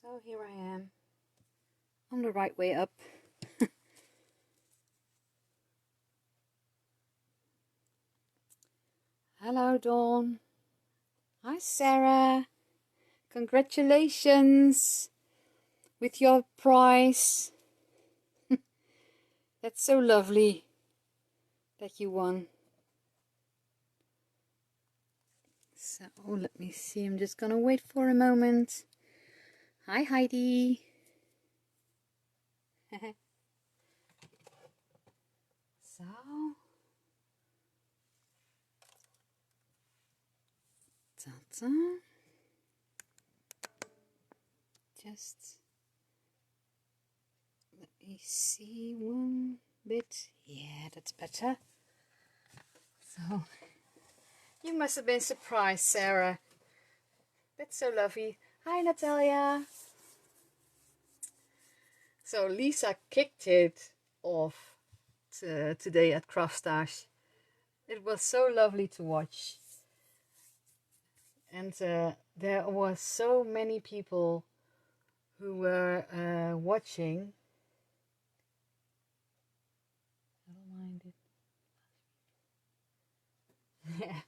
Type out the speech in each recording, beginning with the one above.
So here I am, on the right way up. Hello Dawn. Hi Sarah. Congratulations with your prize. That's so lovely that you won. So let me see, I'm just gonna wait for a moment. Hi Heidi. So ta-ta. Just let me see one bit. Yeah, that's better. So you must have been surprised, Sarah. That's so lovely. Hi Natalia. So Lisa kicked it off today at Craftstage. It was so lovely to watch. And there were so many people who were watching. I don't mind it. Yeah.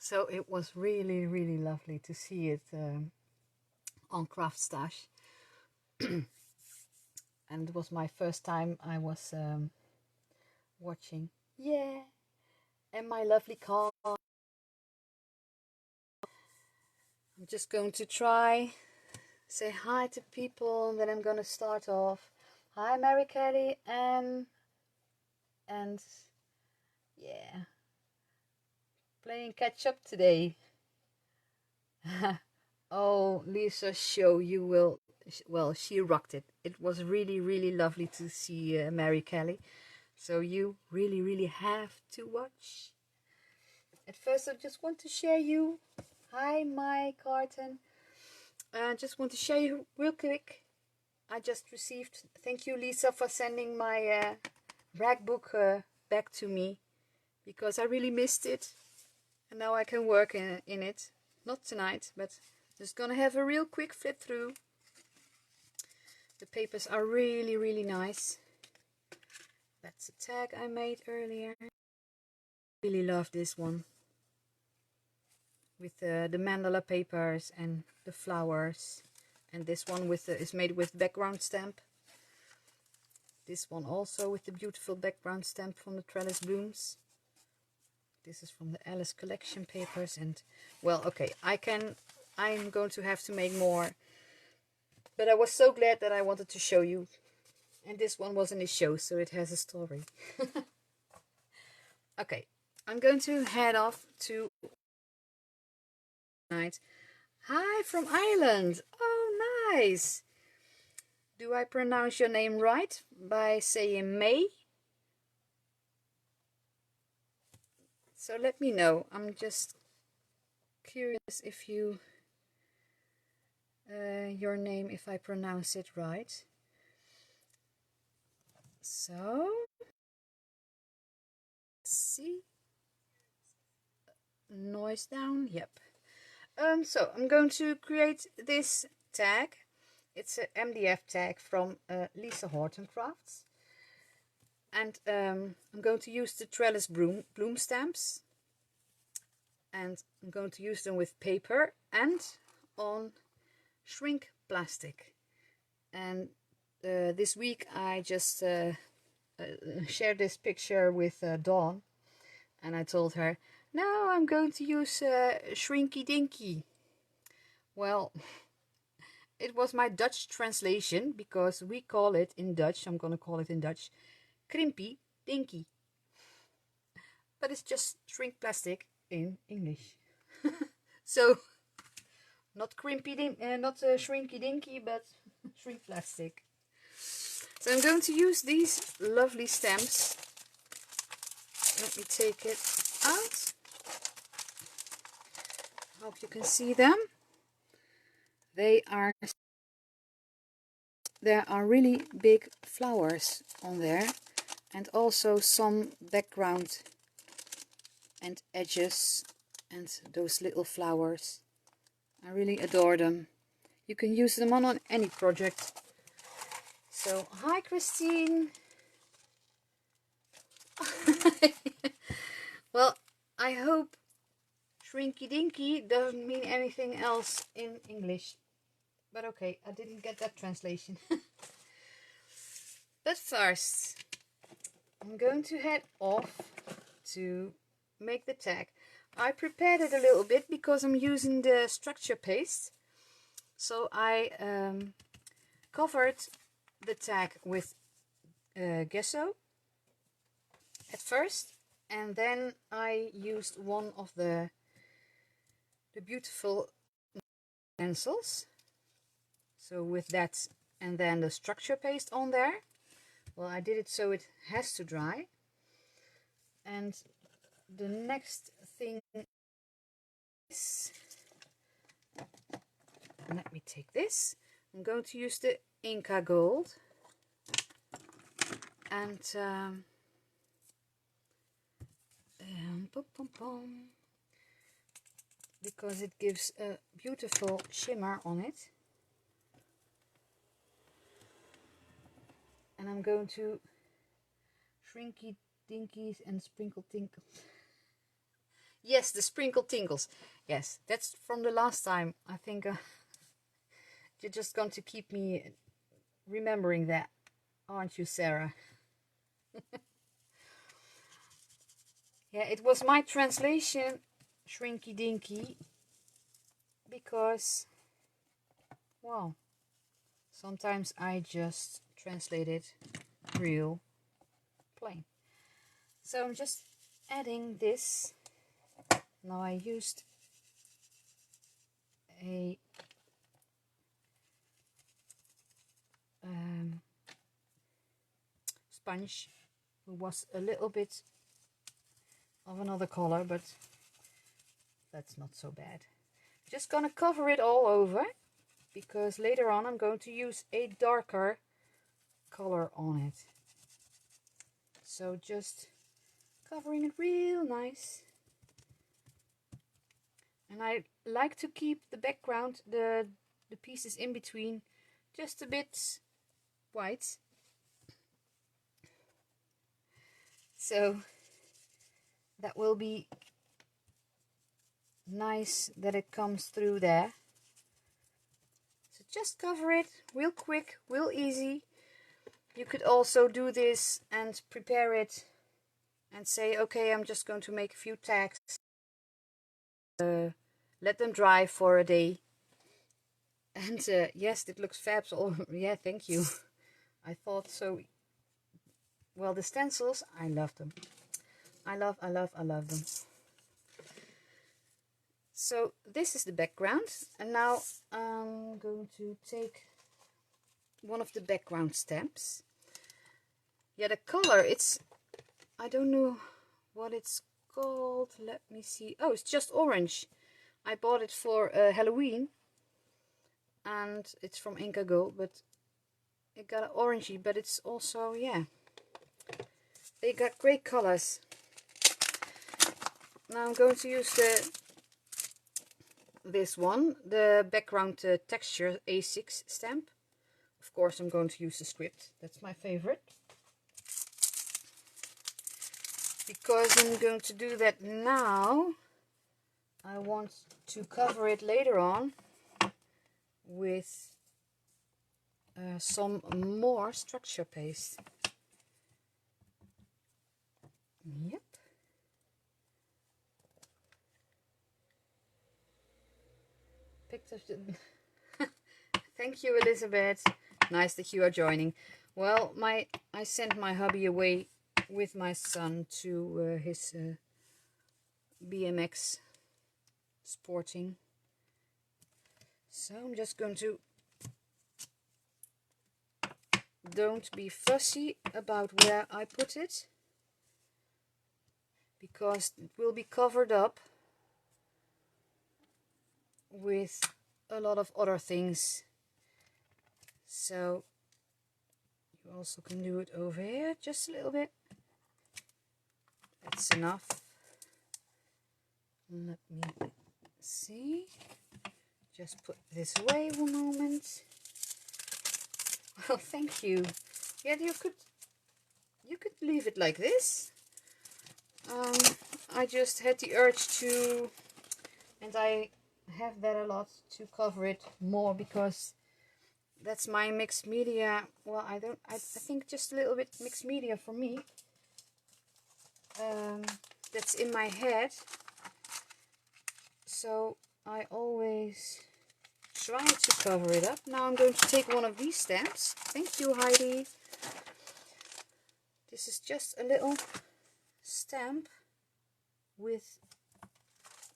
So it was really, really lovely to see it on Craftstage. And it was my first time I was watching. Yeah. And my lovely car. I'm just going to try say hi to people, and then I'm gonna start off. Hi Mary Kelly and yeah, playing catch up today. Oh, Lisa's show, you will, well, she rocked it. It was really, really lovely to see Mary Kelly. So you really, really have to watch. At first I just want to share you. Hi my Carton. Just want to share you real quick. I just received, thank you Lisa for sending my rag book back to me, because I really missed it, and now I can work in it. Not tonight, but just gonna have a real quick flip through. The papers are really, really nice. That's a tag I made earlier. Really love this one with the mandala papers and the flowers, and this one with is made with background stamp. This one also with the beautiful background stamp from the trellis blooms. This is from the Alice collection papers, and well, okay, I'm going to have to make more, but I was so glad that I wanted to show you, and this one was in the show, so it has a story. Okay, I'm going to head off to night. Hi from Ireland. Oh, nice. Do I pronounce your name right by saying May? So let me know. I'm just curious if you your name, if I pronounce it right. So see, noise down. Yep. So I'm going to create this tag. It's a MDF tag from Lisa Horton Crafts, and I'm going to use the trellis bloom stamps, and I'm going to use them with paper and on shrink plastic. And this week I just shared this picture with Dawn, and I told her, now I'm going to use Shrinky Dinky. Well, it was my Dutch translation, because we call it in Dutch, I'm going to call it in Dutch, Krimpy Dinky. But it's just shrink plastic in English. So, not Shrinky Dinky, but shrink plastic. So I'm going to use these lovely stamps. Let me take it out. Hope you can see them. There are really big flowers on there, and also some background and edges, and those little flowers. I really adore them. You can use them on any project. So, hi Christine. Well, I hope Shrinky Dinky doesn't mean anything else in English. But okay, I didn't get that translation. But first, I'm going to head off to make the tag. I prepared it a little bit because I'm using the structure paste. So I covered the tag with gesso at first, and then I used one of the beautiful pencils. So with that and then the structure paste on there. Well, I did it so it has to dry. And the next thing is, let me take this. I'm going to use the Inca Gold. And because it gives a beautiful shimmer on it. And I'm going to Shrinky Dinkies and Sprinkle Tinkles. Yes, the Sprinkle Tinkles. Yes, that's from the last time. I think you're just going to keep me remembering that, aren't you, Sarah? Yeah, it was my translation, Shrinky Dinky, because, well, sometimes I just translate it real plain. So I'm just adding this. Now I used a sponge who was a little bit of another color, but that's not so bad. Just gonna cover it all over because later on I'm going to use a darker color on it. So just covering it real nice. And I like to keep the background, the pieces in between, just a bit white. So that will be nice that it comes through there. So just cover it real quick, real easy. You could also do this and prepare it and say, okay, I'm just going to make a few tags. Let them dry for a day. And yes, it looks fab. Oh, yeah, thank you. I thought so. Well, the stencils, I love them. I love them. So this is the background. And now I'm going to take one of the background stamps. Yeah, the color, it's, I don't know what it's called. Let me see. Oh, it's just orange. I bought it for Halloween. And it's from Inca Gold, but it got an orangey, but it's also, yeah, they got great colors. Now I'm going to use this one, the background texture A6 stamp. Of course, I'm going to use the script. That's my favorite. Because I'm going to do that now, I want to cover it later on with some more structure paste. Yep. Picked up the Thank you, Elizabeth. Nice that you are joining. Well, I sent my hubby away with my son to his BMX sporting. So I'm just going to, don't be fussy about where I put it, because it will be covered up with a lot of other things. So you also can do it over here just a little bit. That's enough. Let me see. just put this away one moment. Well, thank you. Yeah, you could leave it like this. I just had the urge to, and I have that a lot, to cover it more because that's my mixed media. Well, I think just a little bit mixed media for me. That's in my head. So I always try to cover it up. Now I'm going to take one of these stamps. Thank you, Heidi. This is just a little stamp with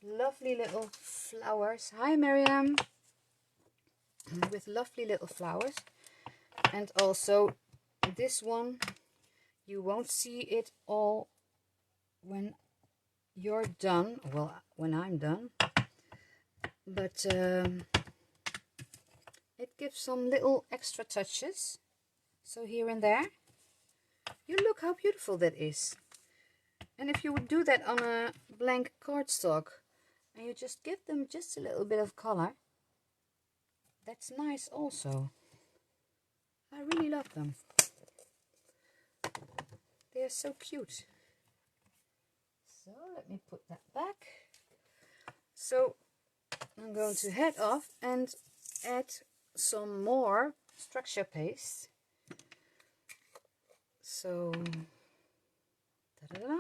lovely little flowers. Hi, Miriam. With lovely little flowers. And also this one, you won't see it all when you're done. Well, when I'm done. But it gives some little extra touches. So here and there. You look how beautiful that is. And if you would do that on a blank cardstock and you just give them just a little bit of color, that's nice also. I really love them. They're so cute. So let me put that back. So I'm going to head off and add some more structure paste. So, ta-da-da-da.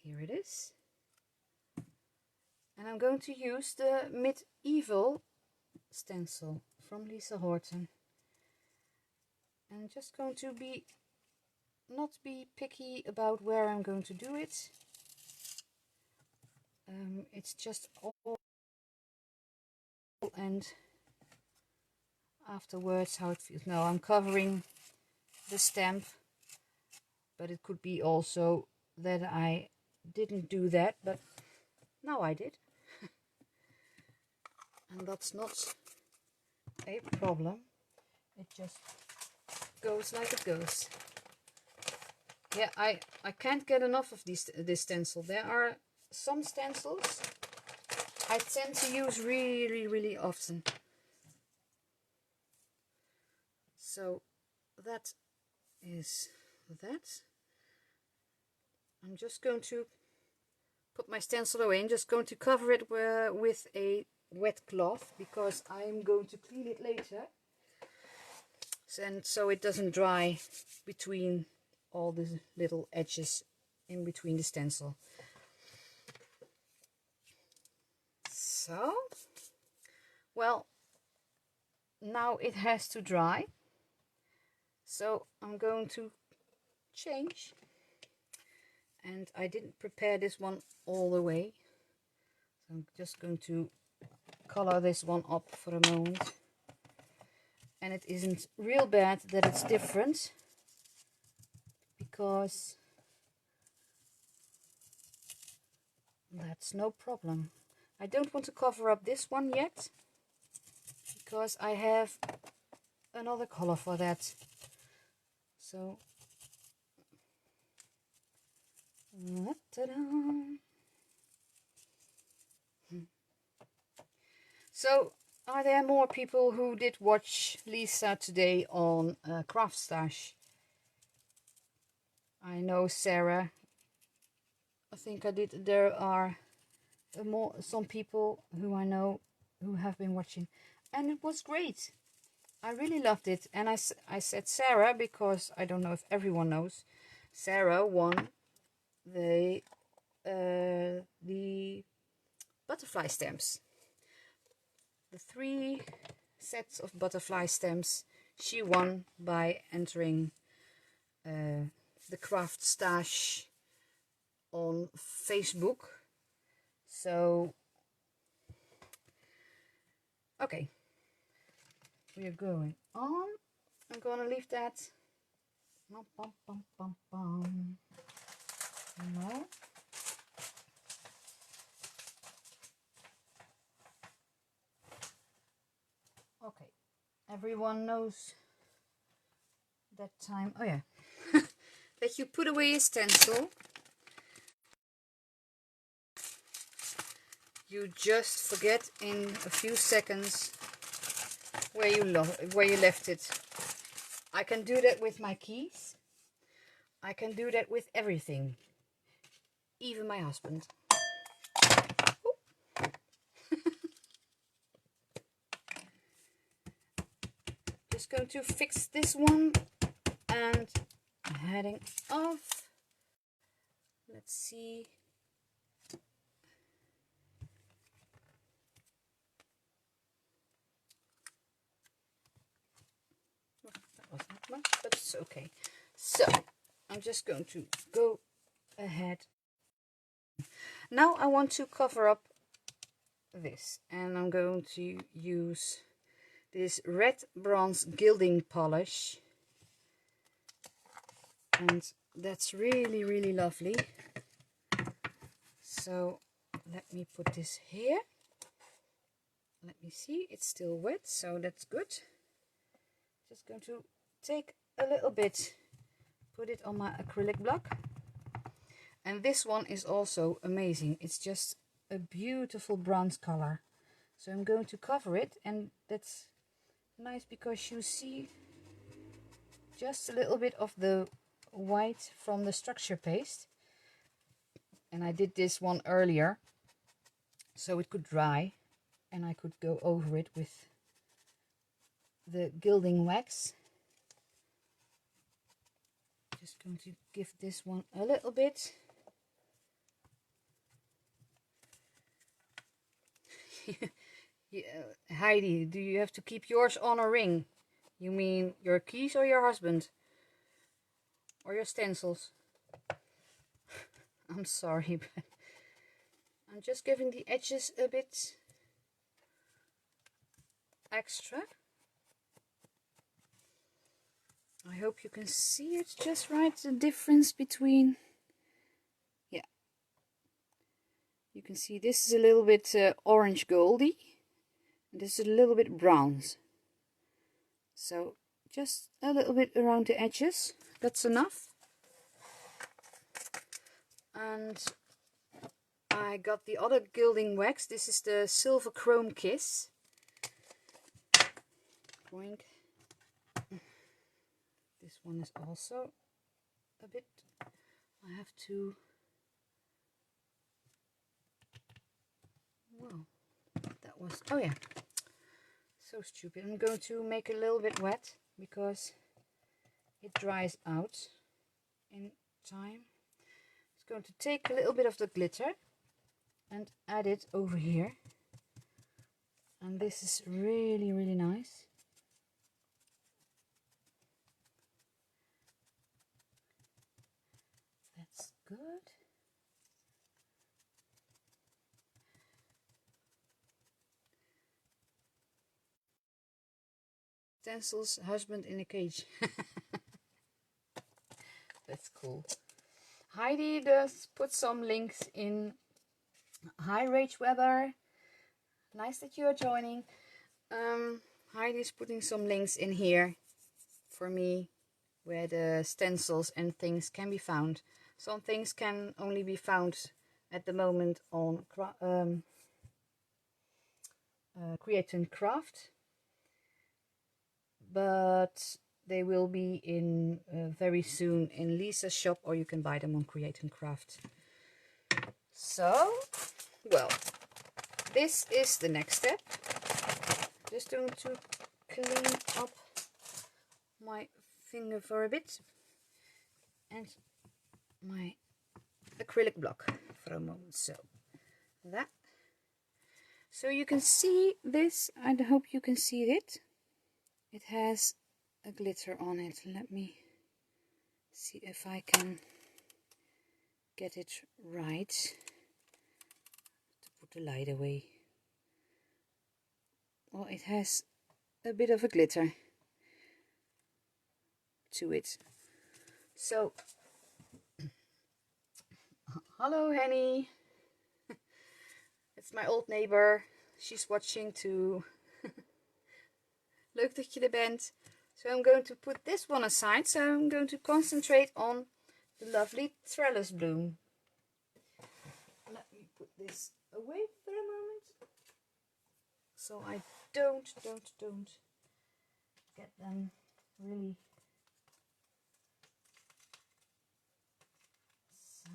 Here it is. And I'm going to use the medieval stencil from Lisa Horton. And I'm just going to not be picky about where I'm going to do it. It's just all, and afterwards how it feels. No, I'm covering the stamp, but it could be also that I didn't do that, but now I did. And that's not a problem. It just goes like it goes. Yeah, I can't get enough of this stencil. There are some stencils I tend to use really often. So that is that. I'm just going to put my stencil away and just going to cover it with a wet cloth because I'm going to clean it later. And so it doesn't dry between all the little edges in between the stencil. So, well, now it has to dry. So I'm going to change. And I didn't prepare this one all the way. So I'm just going to color this one up for a moment. And it isn't real bad that it's different, because that's no problem. I don't want to cover up this one yet, because I have another color for that. So, ta-da. So, are there more people who did watch Lisa today on Craft Stash? I know Sarah. I think I did. There are some people who I know who have been watching, and it was great. I really loved it. And I said Sarah because I don't know if everyone knows. Sarah won the butterfly stamps. The 3 sets of butterfly stamps she won by entering the Craft Stash on Facebook. So, okay, we are going on. I'm going to leave that. No. Okay, everyone knows that time. Oh yeah, that you put away a stencil. you just forget in a few seconds where you left it. I can do that with my keys. I can do that with everything, even my husband. Just going to fix this one and heading off. Let's see. That was not much, but it's okay. So I'm just going to go ahead. Now I want to cover up this, and I'm going to use this red bronze gilding polish, and that's really lovely. So let me put this here. Let me see, it's still wet, so that's good. Just going to take a little bit, put it on my acrylic block. And this one is also amazing. It's just a beautiful bronze color. So I'm going to cover it, and that's nice because you see just a little bit of the white from the structure paste. And I did this one earlier so it could dry, and I could go over it with the gilding wax. Just going to give this one a little bit. Yeah, Heidi, do you have to keep yours on a ring? You mean your keys or your husband? Or your stencils? I'm sorry, but I'm just giving the edges a bit extra. I hope you can see it just right, the difference between, yeah. You can see this is a little bit orange goldy, and this is a little bit bronze. So just a little bit around the edges, that's enough. And I got the other gilding wax. This is the Silver Chrome Kiss. Boink. This one is also a bit, I have to, well, that was, oh yeah, so stupid. I'm going to make it a little bit wet because it dries out in time. It's going to take a little bit of the glitter and add it over here. And this is really nice. That's good. Stencil's husband in a cage. That's cool. Heidi does put some links in. Hi Rach Weber. Nice that you are joining. Heidi's putting some links in here for me where the stencils and things can be found. Some things can only be found at the moment on Create and Craft, but they will be in very soon in Lisa's shop, or you can buy them on Create and Craft. So, well, this is the next step. Just going to clean up my finger for a bit and my acrylic block for a moment. So that, so you can see this. I hope you can see it. It has a glitter on it. Let me see if I can get it right. To put the light away. Well, it has a bit of a glitter to it. So, hello Henny. It's my old neighbor. She's watching too. Leuk dat je er bent. So I'm going to put this one aside. So I'm going to concentrate on the lovely trellis bloom. Let me put this away for a moment. so I don't get them really. So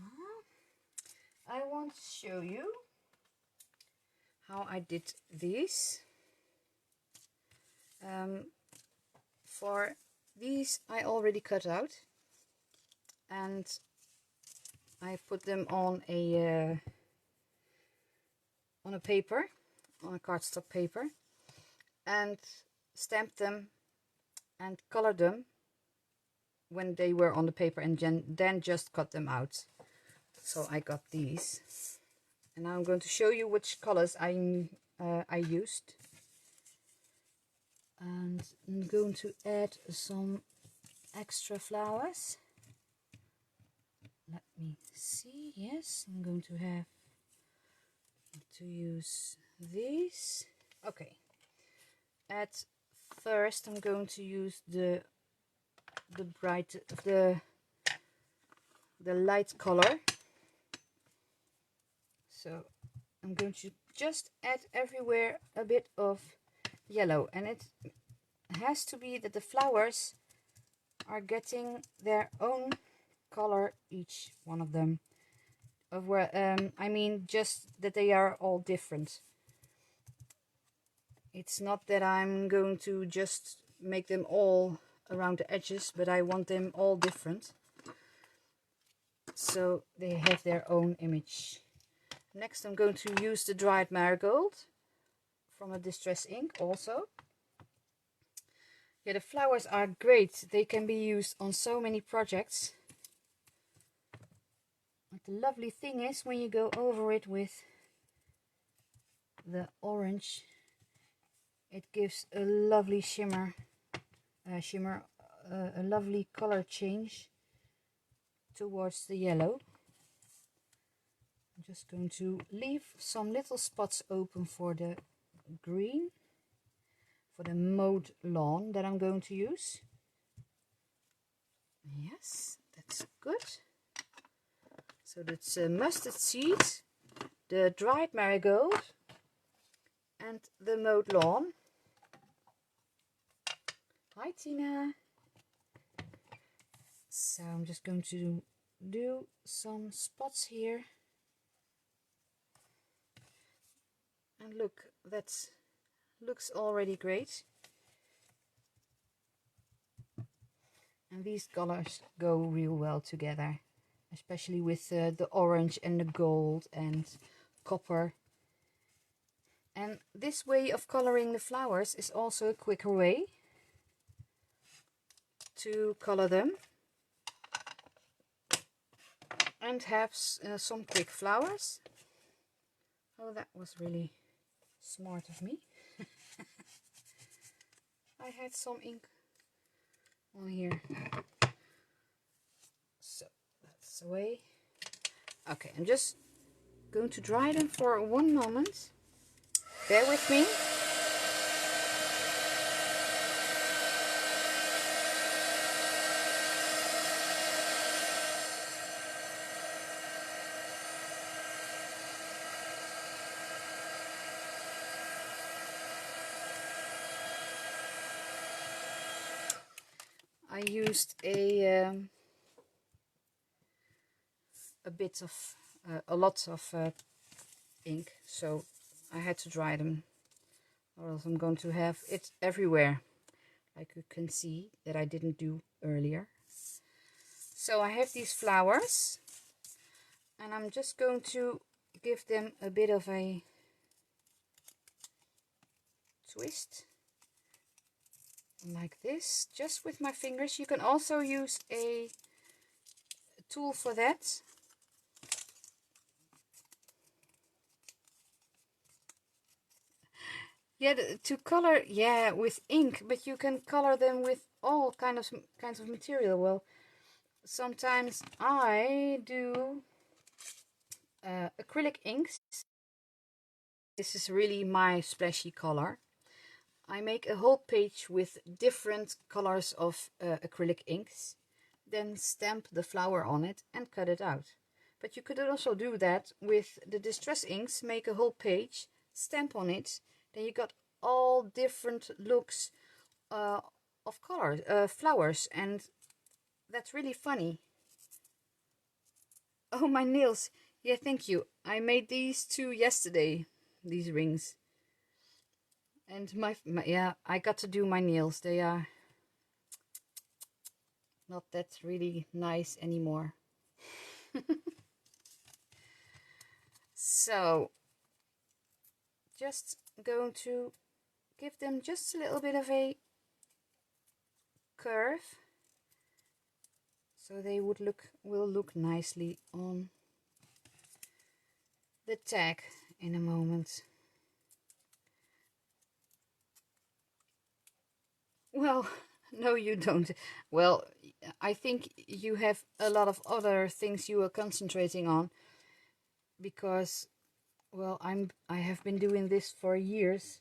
I want to show you how I did these. For these I already cut out, and I put them on a paper, on a cardstock paper, and stamped them and colored them when they were on the paper, and then just cut them out. So I got these, and now I'm going to show you which colors I used. And I'm going to add some extra flowers. Let me see. Yes, I'm going to have to use these. Okay. At first, I'm going to use the light color. So I'm going to just add everywhere a bit of yellow, and it has to be that the flowers are getting their own color, each one of them. I mean, just that they are all different. It's not that I'm going to just make them all around the edges, but I want them all different, so they have their own image. Next, I'm going to use the dried marigold from a distress ink also. Yeah, the flowers are great. They can be used on so many projects. But the lovely thing is, when you go over it with the orange, it gives a lovely shimmer, a lovely color change towards the yellow. I'm just going to leave some little spots open for the green, for the mowed lawn that I'm going to use. Yes, that's good. So that's mustard seed, the dried marigold, and the mowed lawn. Hi Tina. So I'm just going to do some spots here. And look, that looks already great. And these colors go real well together, especially with the orange and the gold and copper. And this way of coloring the flowers is also a quicker way to color them and have some quick flowers. Oh, that was really smart of me. I had some ink on here, so that's away. Okay, I'm just going to dry them for one moment. Bear with me. I used a lot of ink, so I had to dry them, or else I'm going to have it everywhere, like you can see that I didn't do earlier. So I have these flowers, and I'm just going to give them a bit of a twist, like this, just with my fingers. You can also use a tool for that. Yeah, to color, yeah, with ink, but you can color them with all kinds of material. Well, sometimes I do acrylic inks. This is really my splashy color. I make a whole page with different colors of acrylic inks, then stamp the flower on it and cut it out. But you could also do that with the distress inks, make a whole page, stamp on it, then you got all different looks of colors, flowers, and that's really funny. Oh, my nails. Yeah, thank you. I made these two yesterday, these rings. And yeah, I got to do my nails. They are not that really nice anymore. So, just going to give them just a little bit of a curve, so they will look nicely on the tag in a moment. Well, no, you don't. Well, I think you have a lot of other things you are concentrating on, because, well, I have been doing this for years,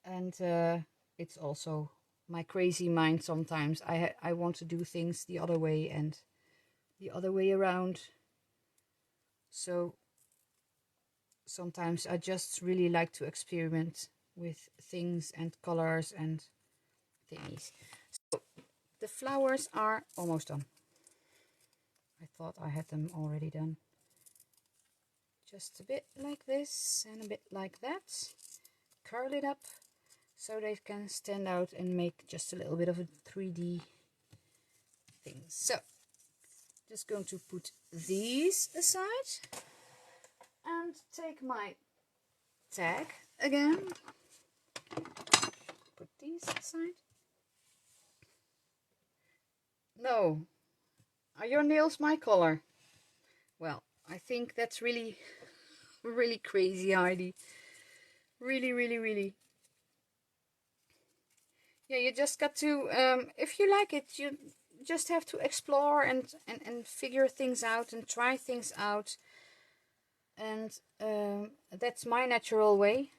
and it's also my crazy mind sometimes. I want to do things the other way and the other way around. So sometimes I just really like to experiment with things and colors and thingies. So the flowers are almost done. I thought I had them already done. Just a bit like this and a bit like that. Curl it up so they can stand out and make just a little bit of a 3D thing. So, just going to put these aside and take my tag again. Put these aside. No. Are your nails my color? Well, I think that's really, really crazy, Heidi. Really, really, really. Yeah, you just got to, if you like it, you just have to explore and figure things out and try things out. And that's my natural way.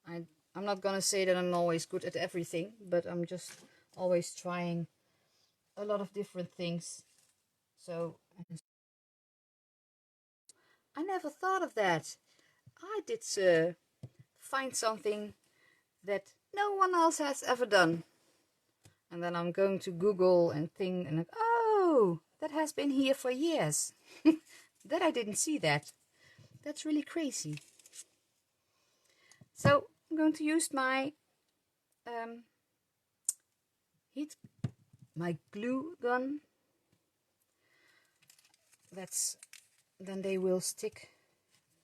I'm not gonna say that I'm always good at everything, but I'm just always trying a lot of different things. So I never thought of that. I did find something that no one else has ever done. And then I'm going to Google and think, and oh, that has been here for years. That I didn't see that. That's really crazy. So I'm going to use my my glue gun. Then they will stick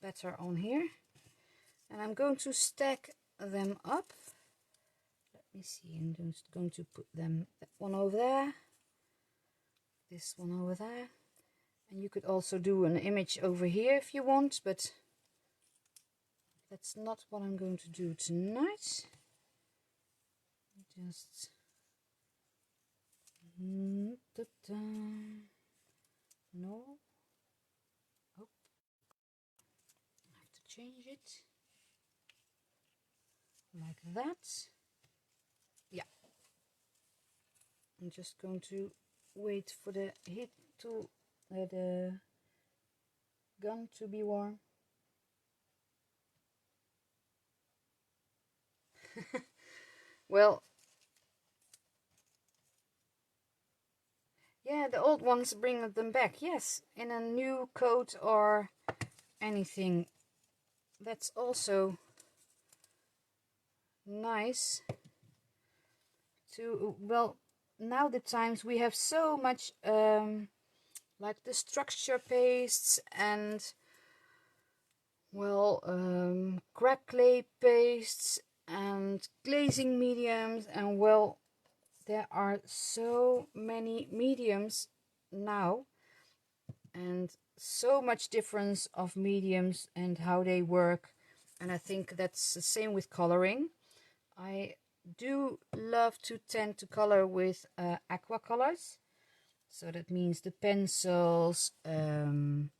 better on here. And I'm going to stack them up. Let me see, I'm just going to put them, that one over there, this one over there. And you could also do an image over here if you want, but that's not what I'm going to do tonight. Just no. Oh, I have to change it like that. Yeah. I'm just going to wait for the heat to the gun to be warm. Well, yeah, the old ones bring them back, yes, in a new coat or anything. That's also nice to, well, now the times we have so much like the structure pastes and, well, crack clay pastes and glazing mediums, and, well, there are so many mediums now and so much difference of mediums and how they work. And I think that's the same with coloring. I do love to tend to color with aqua colors. So that means the pencils and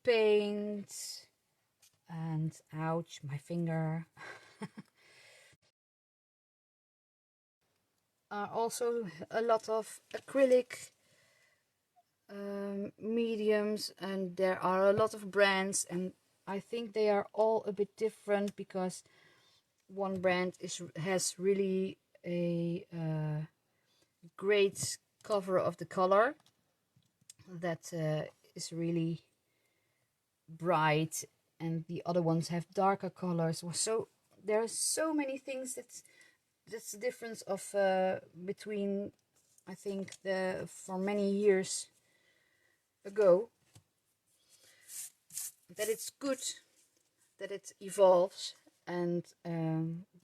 paint and, ouch, my finger. Also a lot of acrylic mediums, and there are a lot of brands, and I think they are all a bit different, because one brand has really a great cover of the color that is really bright, and the other ones have darker colors. So there are so many things that's the difference of between, I think, for many years ago, that it's good that it evolves, and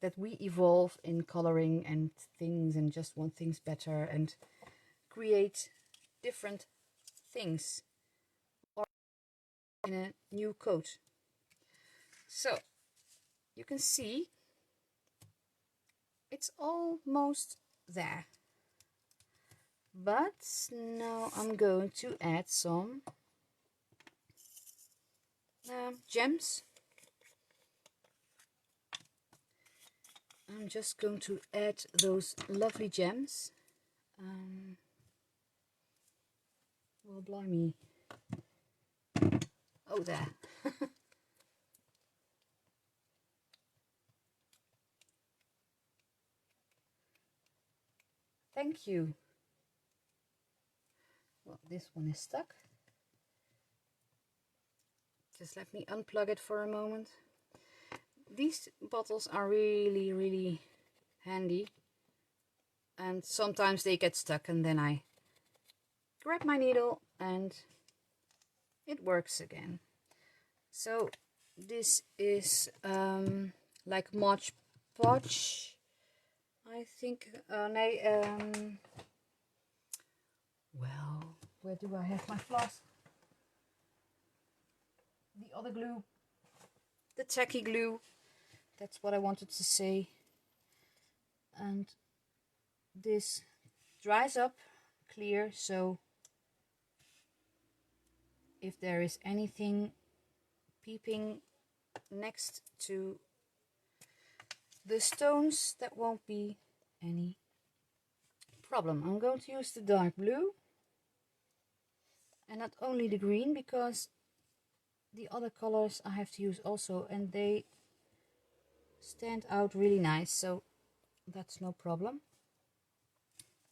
that we evolve in coloring and things, and just want things better and create different things or in a new coat. So you can see it's almost there, but now I'm going to add some gems. I'm just going to add those lovely gems. Well, blimey. Oh, there. Thank you. Well, this one is stuck. Just let me unplug it for a moment. These bottles are really, really handy. And sometimes they get stuck, and then I grab my needle and it works again. So this is like Mod Podge, I think. Well, where do I have my floss? The other glue, the tacky glue, that's what I wanted to say. And this dries up clear, so if there is anything peeping next to the stones, that won't be any problem. I'm going to use the dark blue, and not only the green, because the other colors I have to use also, and they stand out really nice, so that's no problem.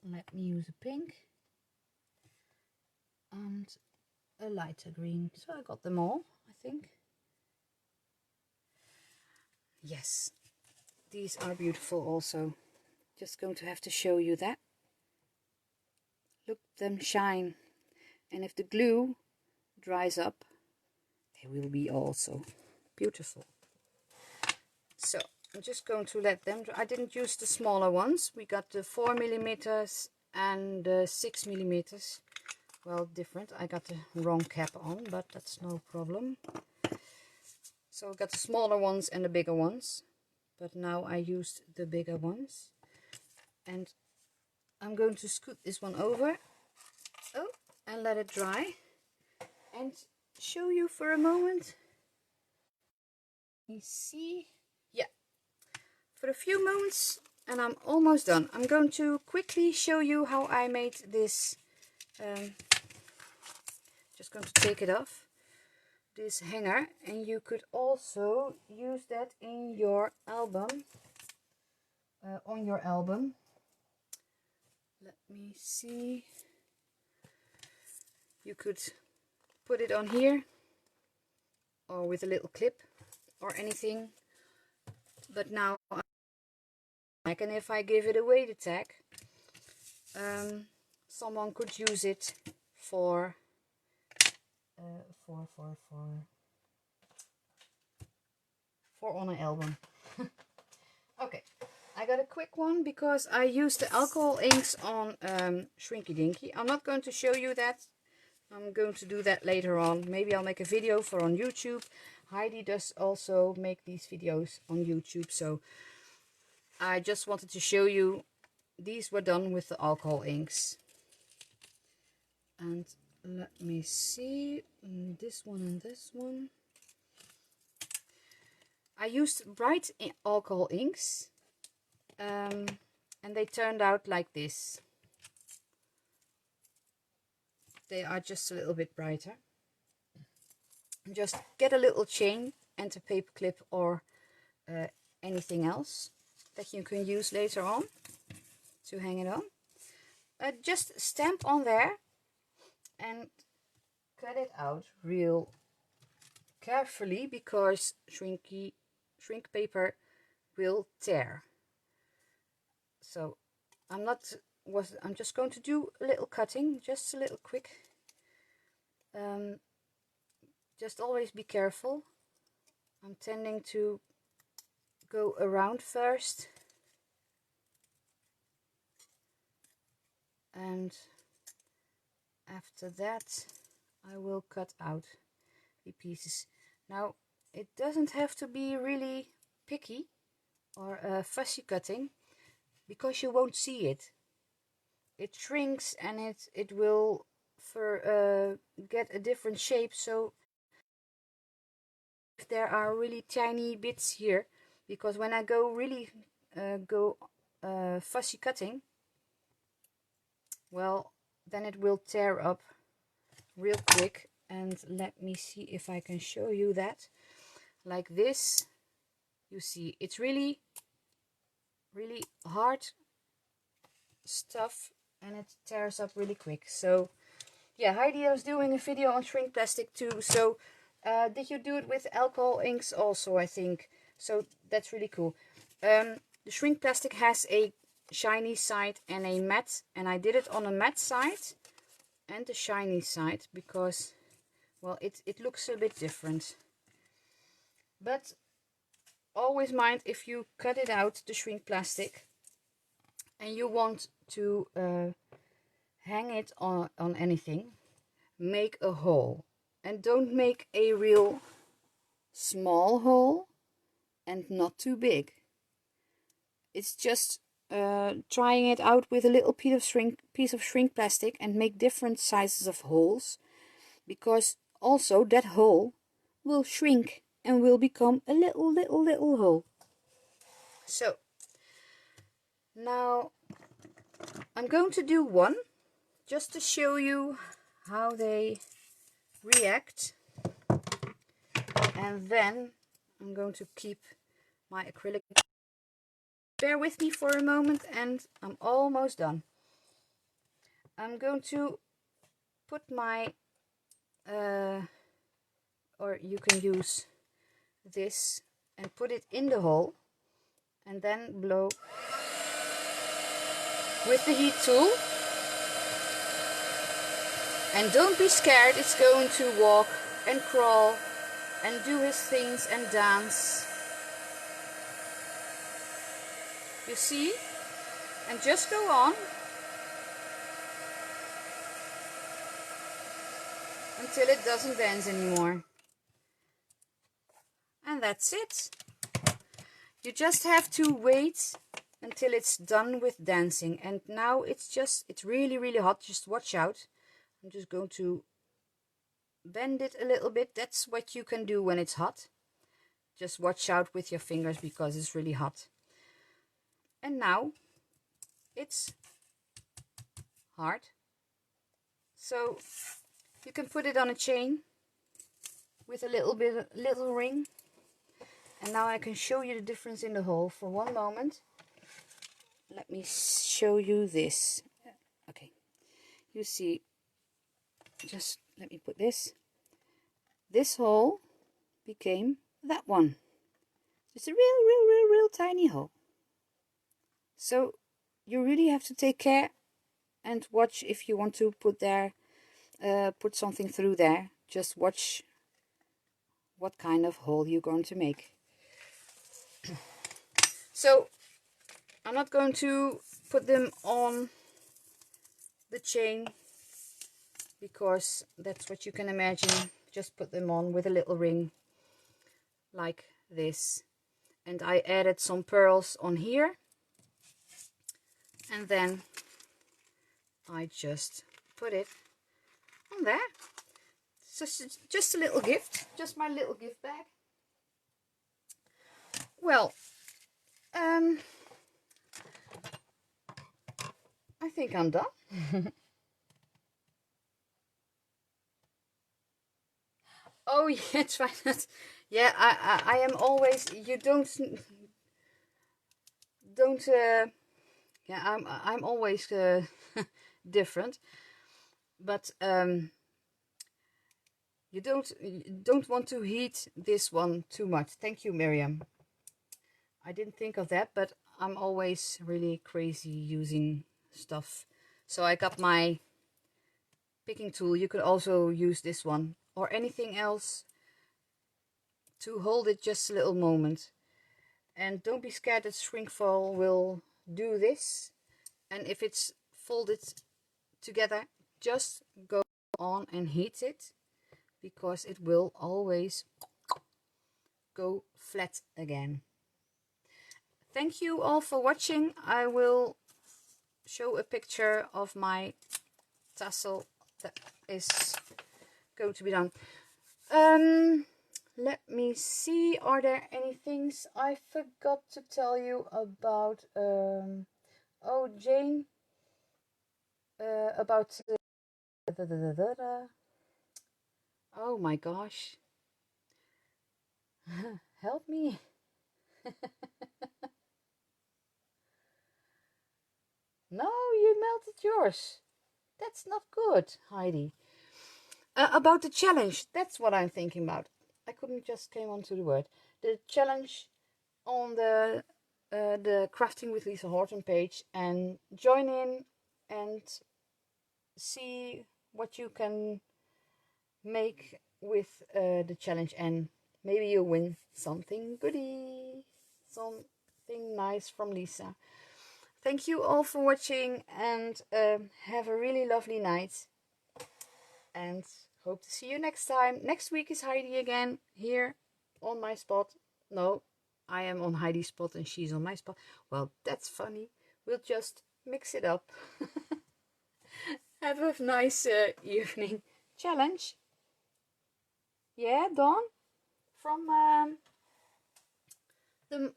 Let me use a pink and a lighter green. So I got them all, I think. Yes, these are beautiful also. Just going to have to show you that. Look them shine. And if the glue dries up, they will be also beautiful. So I'm just going to let them dry. I didn't use the smaller ones. We got the 4mm and the 6mm. Well, different. I got the wrong cap on, but that's no problem. So I got the smaller ones and the bigger ones, but now I used the bigger ones. And I'm going to scoot this one over, and let it dry, and show you for a moment. You see, yeah, for a few moments, and I'm almost done. I'm going to quickly show you how I made this. Just going to take it off, this hanger, and you could also use that in your album, on your album. Let me see. You could put it on here, or with a little clip or anything. But now, and if I give it away, the tag, someone could use it for on an album. Okay, I got a quick one because I used the alcohol inks on Shrinky Dinky. I'm not going to show you that. I'm going to do that later on. Maybe I'll make a video for on YouTube. Heidi does also make these videos on YouTube, so I just wanted to show you these were done with the alcohol inks. And let me see, this one and this one. I used bright alcohol inks, and they turned out like this. They are just a little bit brighter. just get a little chain and a paper clip or anything else that you can use later on to hang it on. Just stamp on there and cut it out real carefully, because shrink paper will tear. So I'm just going to do a little cutting, just a little quick. Just always be careful. I'm tending to go around first, and after that I will cut out the pieces. Now it doesn't have to be really picky or fussy cutting, because you won't see it. It shrinks and it will get a different shape. So if there are really tiny bits here, because when I go really fussy cutting, well, then it will tear up real quick. And let me see if I can show you that. Like this, you see it's really hard stuff, and it tears up really quick. So yeah, Heidi was doing a video on shrink plastic too. So did you do it with alcohol inks also, I think? So that's really cool. The shrink plastic has a shiny side and a matte, and I did it on a matte side and the shiny side because, well, it looks a bit different. But always mind, if you cut it out, the shrink plastic, and you want to hang it on anything, make a hole. And don't make a real small hole and not too big. It's just trying it out with a little piece of shrink plastic and make different sizes of holes, because also that hole will shrink and will become a little hole. So now I'm going to do one just to show you how they react, and then I'm going to keep my acrylic. Bear with me for a moment and I'm almost done. I'm going to put my or you can use this and put it in the hole, and then blow with the heat tool. And don't be scared, it's going to walk and crawl and do his things and dance. You see? And just go on until it doesn't dance anymore. And that's it. You just have to wait until it's done with dancing. And now it's really hot. Just watch out. I'm just going to bend it a little bit. That's what you can do when it's hot. Just watch out with your fingers because it's really hot. And now it's hard. So you can put it on a chain with a little ring. And now I can show you the difference in the hole for one moment. Let me show you this. Okay, you see, just let me put this. This hole became that one. It's a real tiny hole. So you really have to take care and watch if you want to put something through there. Just watch what kind of hole you're going to make. So I'm not going to put them on the chain because that's what you can imagine. Just put them on with a little ring like this. And I added some pearls on here. And then I just put it on there. So just a little gift, just my little gift bag. Well, I think I'm done. Oh yeah, try not. Yeah, I am always. You don't. Yeah, I'm always different, but you don't want to heat this one too much. Thank you, Miriam. I didn't think of that, but I'm always really crazy using stuff. So I got my picking tool. You could also use this one or anything else to hold it just a little moment. And don't be scared that Shrinkfall will do this. And if it's folded together, just go on and heat it, because it will always go flat again. Thank you all for watching. I will show a picture of my tassel that is going to be done. Let me see, are there any things I forgot to tell you about? Oh, Jane, about oh my gosh. Help me. No, you melted yours. That's not good, Heidi. About the challenge, that's what I'm thinking about. I couldn't just came onto the word. The challenge on the Crafting with Lisa Horton page, and join in and see what you can make with the challenge, and maybe you'll win something goodie, something nice from Lisa. Thank you all for watching, and have a really lovely night, and hope to see you next time. Next week is Heidi again, here on my spot. No, I am on Heidi's spot and she's on my spot. Well, that's funny. We'll just mix it up. Have a nice evening. Challenge. Yeah, Dawn? From the...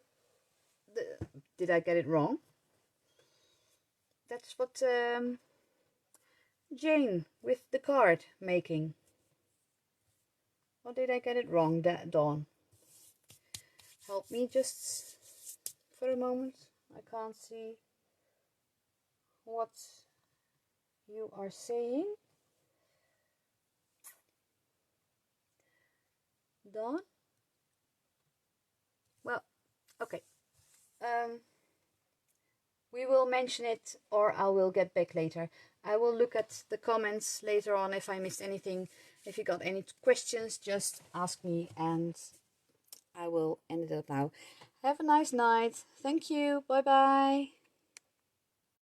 Did I get it wrong? That's what Jane with the card making. Or did I get it wrong, Dawn? Help me just for a moment. I can't see what you are saying. Dawn? Well, okay. We will mention it, or I will get back later. I will look at the comments later on if I missed anything. If you got any questions, just ask me and I will end it up now. Have a nice night. Thank you. Bye bye.